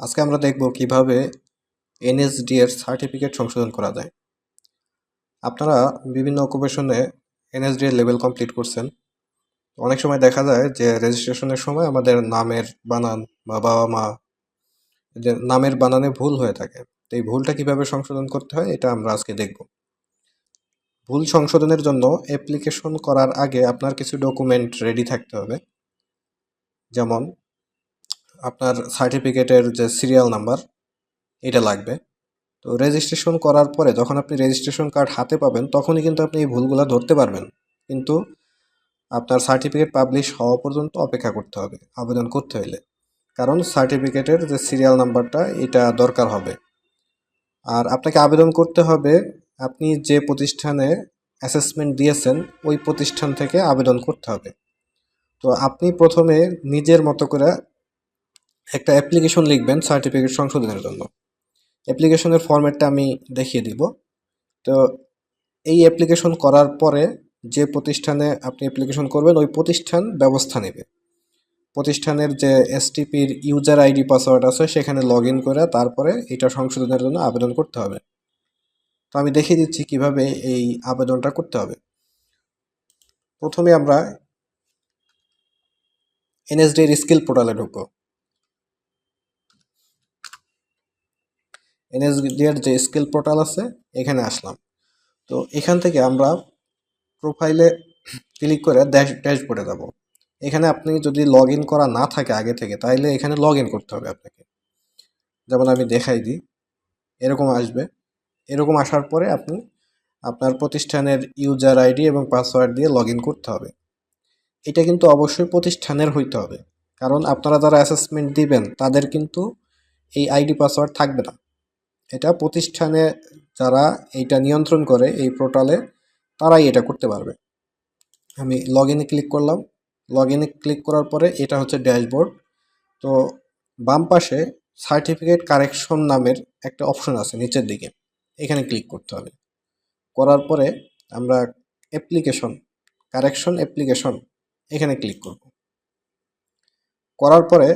আজকে আমরা দেখব কিভাবে এনএসডি এর সার্টিফিকেট সংশোধন করা যায়। আপনারা বিভিন্ন অকুপেশনে এনএসডি এর লেভেল কমপ্লিট করছেন। অনেক সময় দেখা যায় যে রেজিস্ট্রেশনের সময় আমাদের নামের বানান বা বাবা মা এদের নামের বানানে ভুল হয়ে থাকে। তো এই ভুলটা কিভাবে সংশোধন করতে হয় এটা আমরা আজকে দেখব। ভুল সংশোধনের জন্য অ্যাপ্লিকেশন করার আগে আপনার কিছু ডকুমেন্ট রেডি থাকতে হবে। যেমন আপনার সার্টিফিকেটের যে সিরিয়াল নাম্বার এটা লাগবে। তো রেজিস্ট্রেশন করার পরে যখন আপনি রেজিস্ট্রেশন কার্ড হাতে পাবেন তখনই কিন্তু আপনি এই ভুলগুলো ধরতে পারবেন। কিন্তু আপনার সার্টিফিকেট পাবলিশ হওয়া পর্যন্ত অপেক্ষা করতে হবে আবেদন করতে হলে, কারণ সার্টিফিকেটের যে সিরিয়াল নাম্বারটা এটা দরকার হবে। আর আপনাকে আবেদন করতে হবে আপনি যে প্রতিষ্ঠানে অ্যাসেসমেন্ট দিয়েছেন ওই প্রতিষ্ঠান থেকে আবেদন করতে হবে। তো আপনি প্রথমে নিজের মতো করে একটা অ্যাপ্লিকেশন লিখবেন সার্টিফিকেট সংশোধনের জন্য। অ্যাপ্লিকেশনের ফরম্যাটটা আমি দেখিয়ে দিব। তো এই অ্যাপ্লিকেশন করার পরে যে প্রতিষ্ঠানে আপনি অ্যাপ্লিকেশন করবেন ওই প্রতিষ্ঠান ব্যবস্থা নেবে। প্রতিষ্ঠানের যে এসটিপির ইউজার আইডি পাসওয়ার্ড আছে সেখানে লগ ইন করে তারপরে এটা সংশোধনের জন্য আবেদন করতে হবে। তো আমি দেখিয়ে দিচ্ছি কিভাবে এই আবেদনটা করতে হবে। প্রথমে আমরা এনএসডি এর স্কিল পোর্টালে ঢুকবো। এনএসডি এর যে স্কিল পোর্টাল আছে এখানে আসলাম। তো এখান থেকে আমরা প্রোফাইলে ক্লিক করে ড্যাশবোর্ডে যাব। এখানে আপনি যদি লগ ইন করা না থাকে আগে থেকে তাহলে এখানে লগ ইন করতে হবে আপনাকে। যেমন আমি দেখাই দিই, এরকম আসবে। এরকম আসার পরে আপনি আপনার প্রতিষ্ঠানের ইউজার আইডি এবং পাসওয়ার্ড দিয়ে লগ ইন করতে হবে। এটা কিন্তু অবশ্যই প্রতিষ্ঠানের হইতে হবে, কারণ আপনারা যারা অ্যাসেসমেন্ট দিবেন তাদের কিন্তু এই আইডি পাসওয়ার্ড থাকবে না। এটা প্রতিষ্ঠানে যারা এইটা নিয়ন্ত্রণ করে এই পোর্টালে তারাই এটা করতে পারবে। আমি লগ ইনে ক্লিক করলাম। লগ ইনে ক্লিক করার পরে এটা হচ্ছে ড্যাশবোর্ড। তো বাম পাশে সার্টিফিকেট কারেকশন নামের একটা অপশন আছে নিচের দিকে, এখানে ক্লিক করতে হবে। করার পরে আমরা অ্যাপ্লিকেশন কারেকশন অ্যাপ্লিকেশন এখানে ক্লিক করব। করার পরে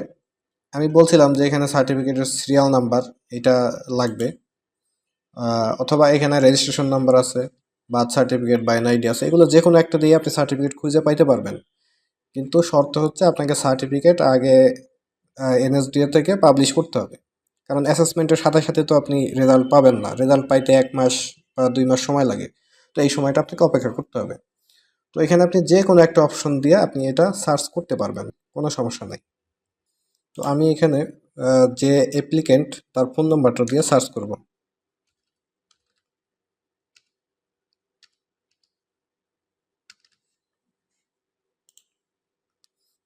আমি বলছিলাম যে এখানে সার্টিফিকেটের সিরিয়াল নাম্বার এটা লাগবে, অথবা এখানে রেজিস্ট্রেশন নাম্বার আছে, বার্থ সার্টিফিকেট বা এনআইডি আছে, এগুলো যে কোনো একটা দিয়ে আপনি সার্টিফিকেট খুঁজে পাইতে পারবেন। কিন্তু শর্ত হচ্ছে আপনাকে সার্টিফিকেট আগে এনএসডিএ থেকে পাবলিশ করতে হবে, কারণ অ্যাসেসমেন্টের সাথে সাথে তো আপনি রেজাল্ট পাবেন না। রেজাল্ট পাইতে 1 মাস বা 2 মাস সময় লাগে। তো এই সময়টা আপনাকে অপেক্ষা করতে হবে। তো এখানে আপনি যে কোনো একটা অপশন দিয়ে আপনি এটা সার্চ করতে পারবেন, কোনো সমস্যা নাই। তো আমি এখানে যে অ্যাপ্লিকেন্ট তার ফোন নাম্বারটা দিয়ে সার্চ করব।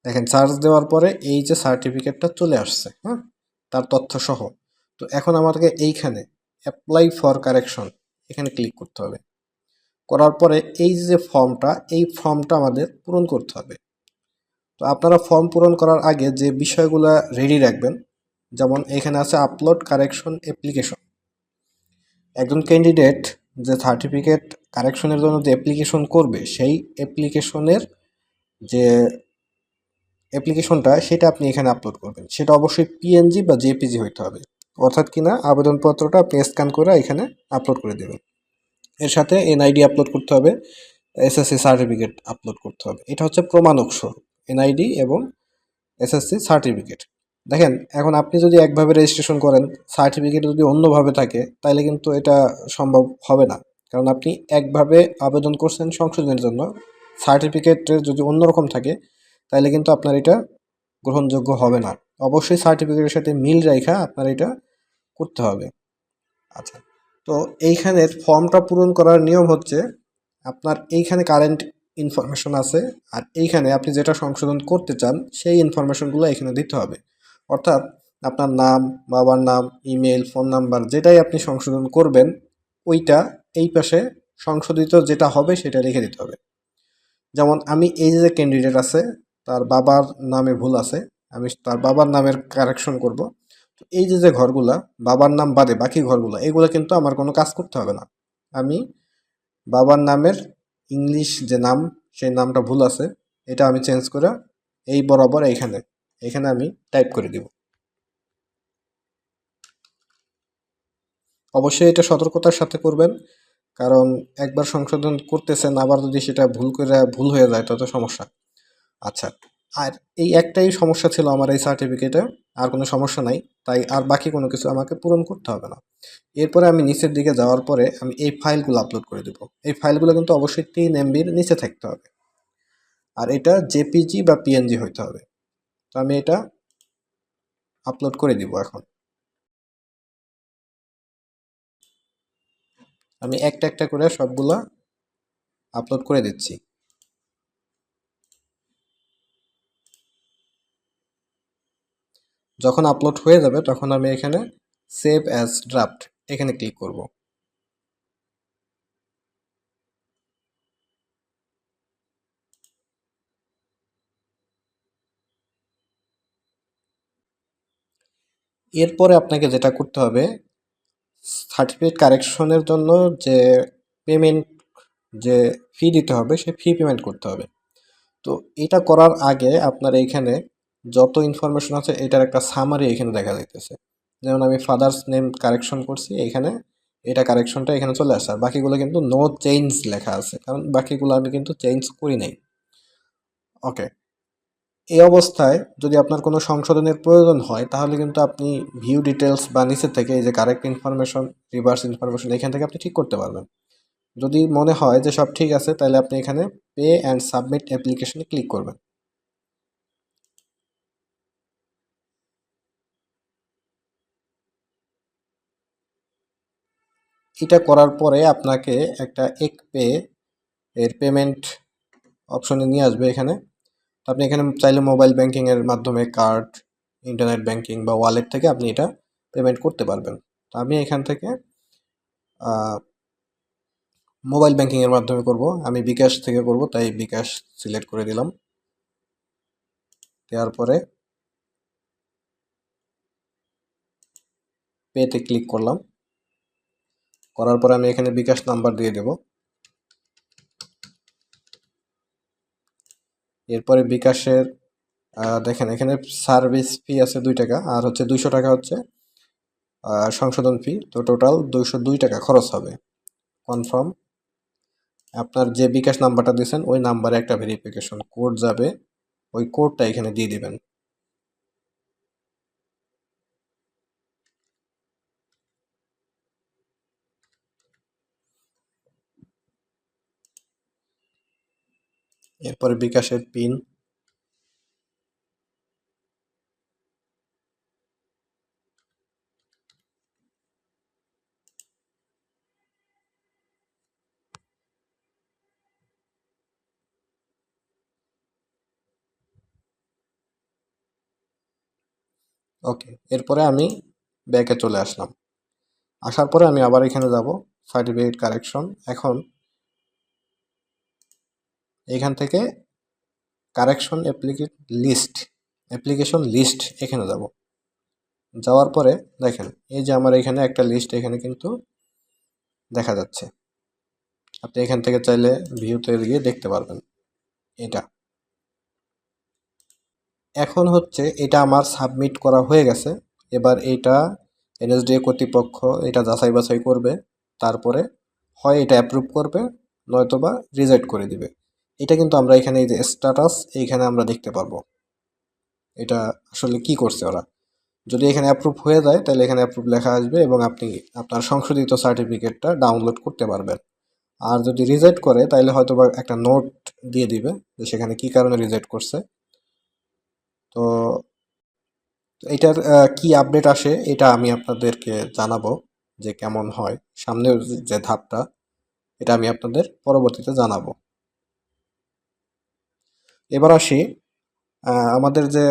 দেখেন সার্চ দেওয়ার পরে এই যে সার্টিফিকেটটা চলে আসছে, হ্যাঁ, তার তথ্য সহ। তো এখন আমাকে এইখানে অ্যাপ্লাই ফর কারেকশন এখানে ক্লিক করতে হবে। করার পরে এই যে ফর্মটা এই ফর্মটা আমাদের পূরণ করতে হবে। তো আপনারা ফর্ম পূরণ করার আগে যে বিষয়গুলো রেডি রাখবেন, যেমন এখানে আছে আপলোড কারেকশন অ্যাপ্লিকেশন। একজন ক্যান্ডিডেট যে সার্টিফিকেট কারেকশনের জন্য যে অ্যাপ্লিকেশন করবে সেই অ্যাপ্লিকেশনের যে অ্যাপ্লিকেশনটা সেটা আপনি এখানে আপলোড করবেন। সেটা অবশ্যই পিএনজি বা জেপিজি হইতে হবে, অর্থাৎ কিনা আবেদনপত্রটা আপনি স্ক্যান করে এখানে আপলোড করে দেবেন। এর সাথে এনআইডি আপলোড করতে হবে, এসএসসি সার্টিফিকেট আপলোড করতে হবে। এটা হচ্ছে প্রমাণ উৎস, এনআইডি এবং এসএসসি সার্টিফিকেট। দেখেন এখন আপনি যদি একভাবে রেজিস্ট্রেশন করেন, সার্টিফিকেট যদি অন্যভাবে থাকে তাহলে কিন্তু এটা সম্ভব হবে না, কারণ আপনি একভাবে আবেদন করছেন সংশোধনের জন্য। সার্টিফিকেটের যদি অন্যরকম থাকে তাহলে কিন্তু আপনার এটা গ্রহণযোগ্য হবে না। অবশ্যই সার্টিফিকেটের সাথে মিল রেখা আপনার এটা করতে হবে। আচ্ছা, তো এইখানের ফর্মটা পূরণ করার নিয়ম হচ্ছে আপনার এইখানে কারেন্ট ইনফরমেশন আছে, আর এইখানে আপনি যেটা সংশোধন করতে চান সেই ইনফরমেশনগুলো এখানে দিতে হবে। অর্থাৎ আপনার নাম, বাবার নাম, ইমেল, ফোন নাম্বার যেটাই আপনি সংশোধন করবেন ওইটা এই পাশে সংশোধিত যেটা হবে সেটা লিখে দিতে হবে। যেমন আমি এই যে ক্যান্ডিডেট আছে তার বাবার নামে ভুল আছে, আমি তার বাবার নামের কারেকশন করব। তো এই যে যে ঘরগুলা বাবার নাম বাদে বাকি ঘরগুলা এগুলো কিন্তু আমার কোনো কাজ করতে হবে না। আমি বাবার নামের ইংলিশ যে নাম সেই নামটা ভুল আছে এটা আমি চেঞ্জ করে এই বরাবর এইখানে এখানে আমি টাইপ করে দিব। অবশ্যই এটা সতর্কতার সাথে করবেন, কারণ একবার সংশোধন করতেছেন আবার যদি সেটা ভুল হয়ে যায় তত সমস্যা। আচ্ছা, আর এই একটাই সমস্যা ছিল আমার এই সার্টিফিকেটে, আর কোনো সমস্যা নাই, তাই আর বাকি কোনো কিছু আমাকে পূরণ করতে হবে না। এরপরে আমি নিচের দিকে যাওয়ার পরে আমি এই ফাইলগুলো আপলোড করে দেবো। এই ফাইলগুলো কিন্তু অবশ্যই 3 MBর নিচে থাকতে হবে, আর এটা জেপিজি বা পিএনজি হইতে হবে। তো আমি এটা আপলোড করে দিব এখন। আমি একটা একটা করে সবগুলা আপলোড করে দিচ্ছি। যখন আপলোড হয়ে যাবে তখন আমি এখানে সেভ অ্যাজ ড্রাফট এখানে ক্লিক করব। এরপরে আপনাকে যেটা করতে হবে, সার্টিফিকেট কারেকশনের জন্য যে পেমেন্ট, যে ফি দিতে হবে সেই ফি পেমেন্ট করতে হবে। তো এটা করার আগে আপনার এইখানে যত ইনফরমেশন আছে এটার একটা সামারি এখানে দেখা যাইতেছে। যেমন আমি ফাদার্স নেম কারেকশন করছি এখানে, এটা কারেকশনটা এখানে চলে আসছে, আর বাকিগুলো কিন্তু নো চেঞ্জ লেখা আছে, কারণ বাকিগুলো আমি কিন্তু চেঞ্জ করি নাই। ওকে, এই অবস্থায় যদি আপনার কোনো সংশোধনের প্রয়োজন হয় তাহলে কিন্তু আপনি ভিউ ডিটেলস বা নিচে থেকে এই যে কারেক্ট ইনফরমেশন, রিভার্স ইনফরমেশন এখান থেকে আপনি ঠিক করতে পারবেন। যদি মনে হয় যে সব ঠিক আছে তাহলে আপনি এখানে পে অ্যান্ড সাবমিট অ্যাপ্লিকেশনে ক্লিক করবেন। এটা করার পরে আপনাকে একটা এক পে এর পেমেন্ট অপশনে নিয়ে আসবে এখানে। তো আপনি এখানে চাইলে মোবাইল ব্যাংকিংয়ের মাধ্যমে কার্ড, ইন্টারনেট ব্যাংকিং বা ওয়ালেট থেকে আপনি এটা পেমেন্ট করতে পারবেন। তো আমি এখান থেকে মোবাইল ব্যাংকিংয়ের মাধ্যমে করব, আমি বিকাশ থেকে করব তাই বিকাশ সিলেক্ট করে দিলাম। দেওয়ার পরে পেতে ক্লিক করলাম। করার পরে আমি এখানে বিকাশ নাম্বার দিয়ে দেব। এরপরে বিকাশের দেখেন এখানে সার্ভিস ফি আছে 2 টাকা, আর হচ্ছে 200 টাকা হচ্ছে সংশোধন ফি। তো টোটাল 202 টাকা খরচ হবে। কনফার্ম। আপনার যে বিকাশ নাম্বারটা দিয়েছেন ওই নাম্বারে একটা ভেরিফিকেশন কোড যাবে, ওই কোডটা এখানে দিয়ে দিবেন। এরপরে বিকাশের পিন। ওকে, এরপরে আমি ব্যাকে চলে আসলাম। আসার পরে আমি আবার এখানে যাব সার্টিফিকেট কারেকশন। এখন এখান থেকে কারেকশন অ্যাপ্লিকেশন লিস্ট এখানে যাব। যাওয়ার পরে দেখেন এই যে আমার এখানে একটা লিস্ট এখানে কিন্তু দেখা যাচ্ছে। আপনি এখান থেকে চাইলে ভিউতে গিয়ে দেখতে পারবেন এটা। এখন হচ্ছে এটা আমার সাবমিট করা হয়ে গেছে। এবার এটা এনএসডিএ কর্তৃপক্ষ এটা যাচাই বাছাই করবে, তারপরে হয় এটা অ্যাপ্রুভ করবে নয়তোবা রিজেক্ট করে দিবে। এটা কিন্তু আমরা এখানে এই যে স্ট্যাটাস এইখানে আমরা দেখতে পারবো এটা আসলে কি করছে ওরা। যদি এখানে অ্যাপ্রুভ হয়ে যায় তাহলে এখানে অ্যাপ্রুভ লেখা আসবে এবং আপনি আপনার সংশোধিত সার্টিফিকেটটা ডাউনলোড করতে পারবেন। আর যদি রিজেক্ট করে তাহলে হয়তো বা একটা নোট দিয়ে দিবে যে সেখানে কি কারণে রিজেক্ট করছে। তো এটার কি আপডেট আসে এটা আমি আপনাদেরকে জানাবো যে কেমন হয় সামনের যে ধাপটা, এটা আমি আপনাদের পরবর্তীতে জানাবো। এবার আসি আমাদের যে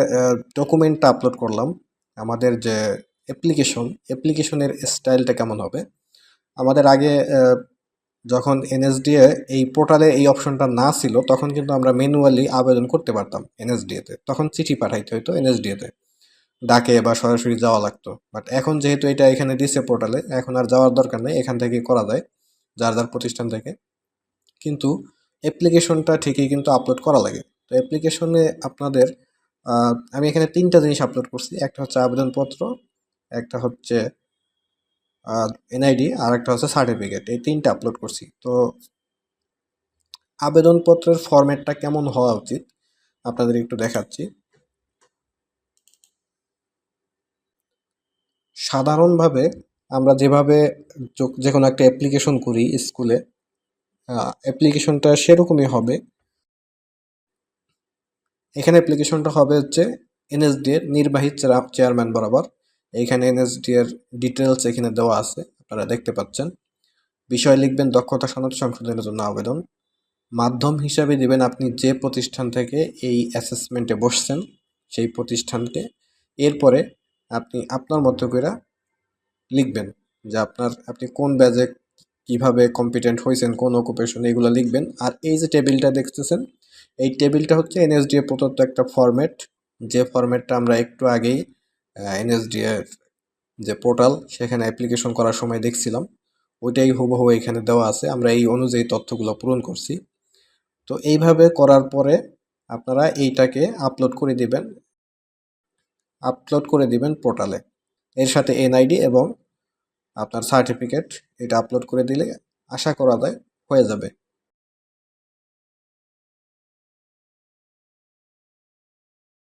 ডকুমেন্টটা আপলোড করলাম, আমাদের যে অ্যাপ্লিকেশনের স্টাইলটা কেমন হবে। আমাদের আগে যখন এনএসডিএ এই পোর্টালে এই অপশনটা না ছিল তখন কিন্তু আমরা ম্যানুয়ালি আবেদন করতে পারতাম এনএসডিএতে, তখন চিঠি পাঠাইতে হতো এনএসডিএতে, ডাকে বা সরাসরি যাওয়া লাগতো। বাট এখন যেহেতু এটা এখানে দিছে পোর্টালে, এখন আর যাওয়ার দরকার নেই, এখান থেকে করা যায় যার যার প্রতিষ্ঠান থেকে। কিন্তু অ্যাপ্লিকেশনটা ঠিকই কিন্তু আপলোড করা লাগে। তো অ্যাপ্লিকেশনে আপনাদের আমি এখানে 3টা জিনিস আপলোড করছি। একটা হচ্ছে আবেদনপত্র, একটা হচ্ছে এনআইডি আর একটা হচ্ছে সার্টিফিকেট, এই তিনটা আপলোড করছি। তো আবেদনপত্রের ফরম্যাটটা কেমন হওয়া উচিত আপনাদের একটু দেখাচ্ছি। সাধারণভাবে আমরা যেভাবে যে কোনো একটা অ্যাপ্লিকেশন করি স্কুলে, অ্যাপ্লিকেশনটা সেরকমই হবে। এখানে অ্যাপ্লিকেশনটা হবে হচ্ছে এনএসডি এর নির্বাহী চেয়ারম্যান বরাবর। এইখানে এনএসডি এর ডিটেলস এখানে দেওয়া আছে, আপনারা দেখতে পাচ্ছেন। বিষয় লিখবেন দক্ষতা সনদ সংশোধনের জন্য আবেদন। মাধ্যম হিসাবে দিবেন আপনি যে প্রতিষ্ঠান থেকে এই অ্যাসেসমেন্টে বসছেন সেই প্রতিষ্ঠানকে। এরপরে আপনি আপনার মতো করে লিখবেন যে আপনি কোন ব্যাজে কিভাবে কম্পিটেন্ট হয়েছেন, কোন অকুপেশন, এগুলো লিখবেন। আর এই যে টেবিলটা দেখতেছেন, এই টেবিলটা হচ্ছে এনএসডিএ প্রদত্ত একটা ফরম্যাট, যে ফরম্যাটটা আমরা একটু আগেই এনএসডিএ যে পোর্টাল সেখানে অ্যাপ্লিকেশন করার সময় দেখছিলাম, ওইটাই হুবহু এখানে দেওয়া আছে। আমরা এই অনুযায়ী তথ্যগুলো পূরণ করছি। তো এইভাবে করার পরে আপনারা এইটাকে আপলোড করে দিবেন পোর্টালে। এর সাথে এনআইডি এবং আপনার সার্টিফিকেট, এটা আপলোড করে দিলে আশা করা যায় হয়ে যাবে।